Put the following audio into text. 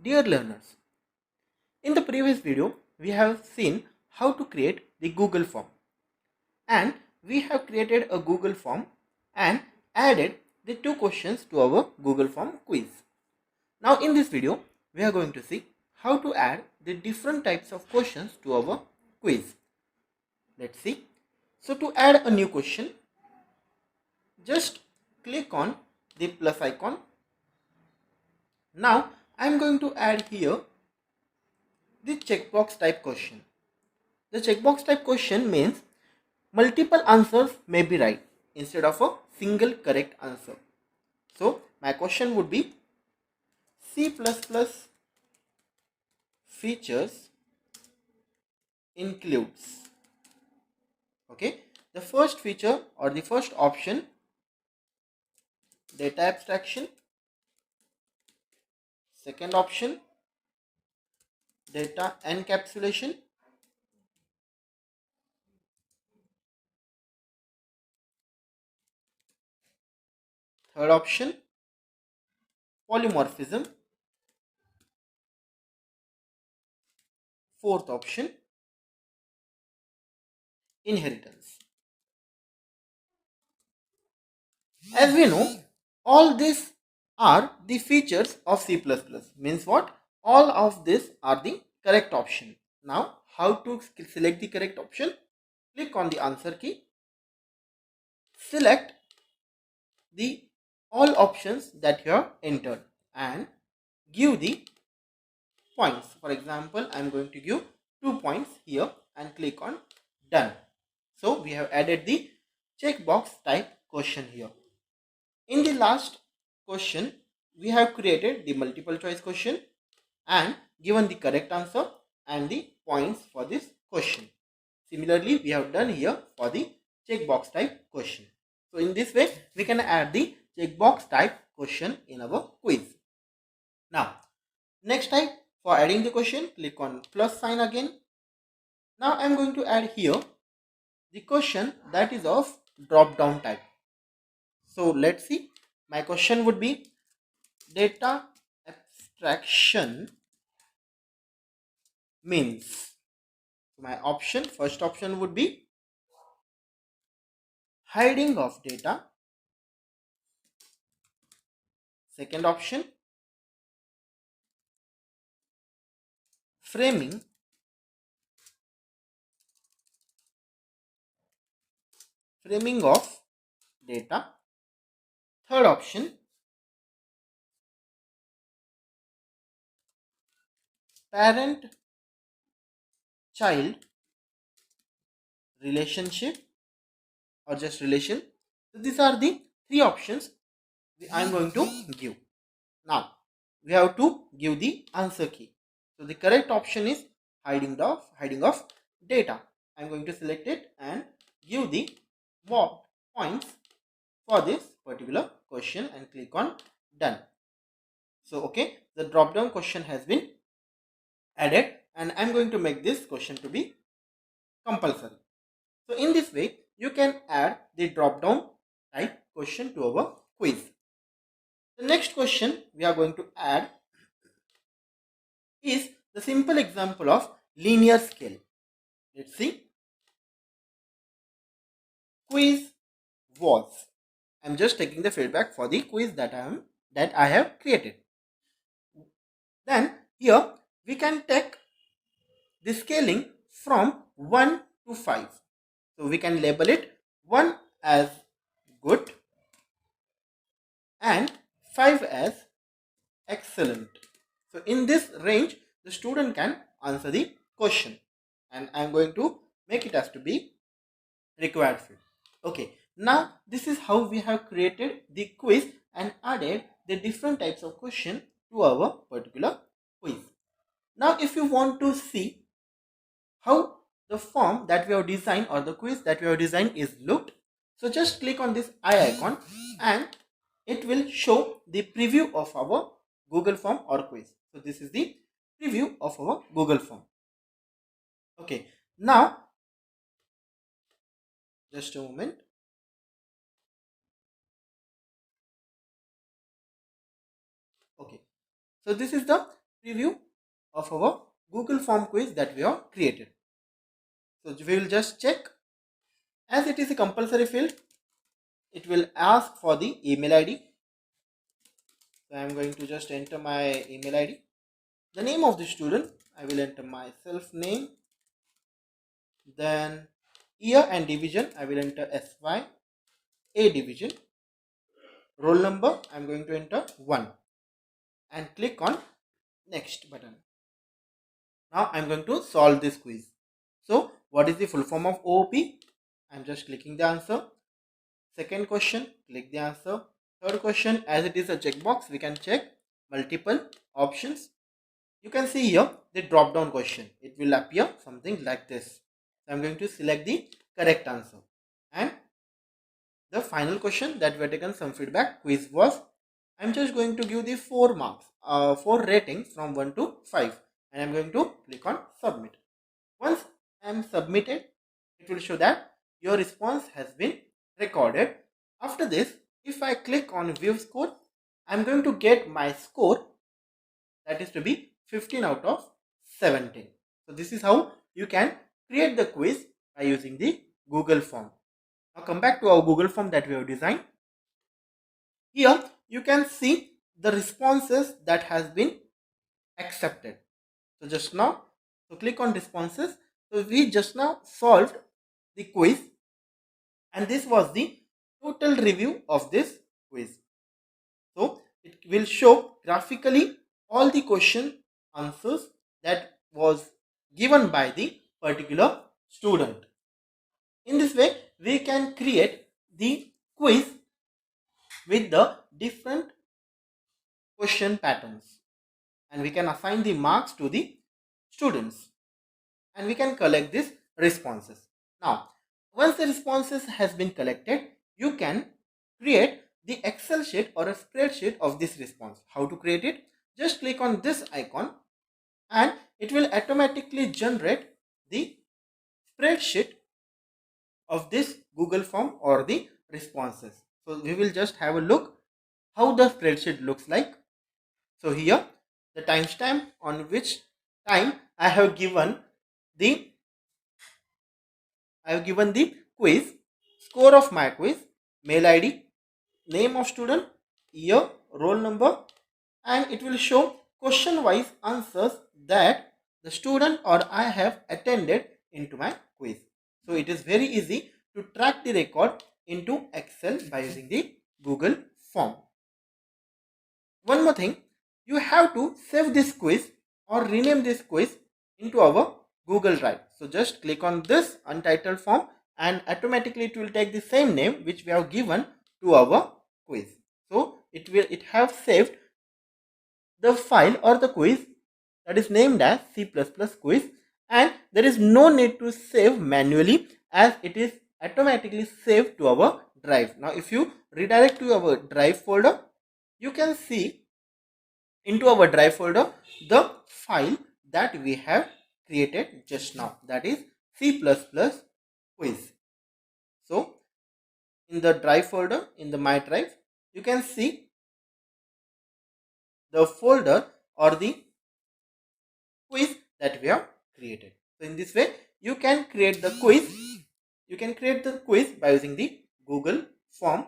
Dear learners, in the previous video, we have seen how to create the Google form, and we have created a Google form and added the two questions to our Google form quiz. Now in this video, we are going to see how to add the different types of questions to our quiz. Let's see. So to add a new question, just click on the plus icon. Now I am going to add here the checkbox type question. The checkbox type question means multiple answers may be right instead of a single correct answer. So my question would be C++ features includes. Okay, the first feature or the first option, data abstraction. Second option, data encapsulation. Third option, polymorphism. Fourth option, inheritance. As we know, all these are the features of C++. Means what? All of these are the correct option. Now, how to select the correct option? Click on the answer key. Select the all options that you have entered and give the points. For example, I am going to give 2 points here and click on done. So we have added the checkbox type question here. In the last question, we have created the multiple choice question and given the correct answer and the points for this question. Similarly, we have done here for the checkbox type question. So in this way, we can add the checkbox type question in our quiz. Now, next type for adding the question, click on plus sign again. Now I am going to add here the question that is of drop down type. So let's see. My question would be data abstraction means. My option, first option would be hiding of data. Second option, framing. Framing of data. Third option, parent child relationship or just relation. So these are the three options I am going to give. Now we have to give the answer key. So the correct option is hiding of data. I am going to select it and give the points for this particular question and click on done. So okay, the drop down question has been added and I am going to make this question to be compulsory. So in this way, you can add the drop down type question to our quiz. The next question we are going to add is the simple example of linear scale. Let's see. Quiz was. I'm just taking the feedback for the quiz that I have created. Then here we can take the scaling from 1 to 5. So we can label it 1 as good and 5 as excellent. So in this range, the student can answer the question and I am going to make it as to be required field. Okay, now this is how we have created the quiz and added the different types of question to our particular quiz. Now if you want to see how the form that we have designed or the quiz that we have designed is looked, so just click on this eye icon and it will show the preview of our Google form or quiz. So this is the preview of our Google form. Okay, now just a moment. Okay, so this is the preview of our Google form quiz that we have created. So we will just check. As it is a compulsory field, it will ask for the email ID. So I am going to just enter my email ID. The name of the student, I will enter my self name. Then year and division, I will enter SY, A division. Roll number, I am going to enter 1 and click on next button. Now I am going to solve this quiz. So what is the full form of OOP? I am just clicking the answer. Second question, click the answer. Third question, as it is a checkbox, we can check multiple options. You can see here the drop down question. It will appear something like this. So I am going to select the correct answer. And the final question that we have taken some feedback quiz was, I am just going to give the 4 marks, 4 ratings from 1 to 5, and I am going to click on submit. Once I am submitted, it will show that your response has been recorded. After this, if I click on view score, I am going to get my score, that is to be 15 out of 17. So this is how you can create the quiz by using the Google form. Now come back to our Google form that we have designed. Here you can see the responses that has been accepted. So just now, so click on responses. So we just now solved the quiz, and this was the total review of this quiz. So it will show graphically all the question answers that was given by the particular student. In this way, we can create the quiz with the different question patterns, and we can assign the marks to the students, and we can collect these responses. Now, once the responses has been collected, you can create the Excel sheet or a spreadsheet of this response. How to create it? Just click on this icon and it will automatically generate the spreadsheet of this Google form or the responses. So we will just have a look how the spreadsheet looks like. So here the timestamp on which time I have given the quiz, score of my quiz, mail ID, name of student, year, roll number, and it will show question wise answers that the student or I have attended into my quiz. So it is very easy to track the record into Excel by using the Google form. One more thing, you have to save this quiz or rename this quiz into our Google Drive. So just click on this untitled form and automatically it will take the same name which we have given to our quiz. So it have saved the file or the quiz that is named as C++ quiz, and there is no need to save manually as it is automatically saved to our drive. Now if you redirect to our drive folder, you can see into our drive folder the file that we have created just now, that is C++ quiz. So in the drive folder, in the my drive, you can see the folder or the quiz that we have created. So in this way you can create the quiz by using the Google form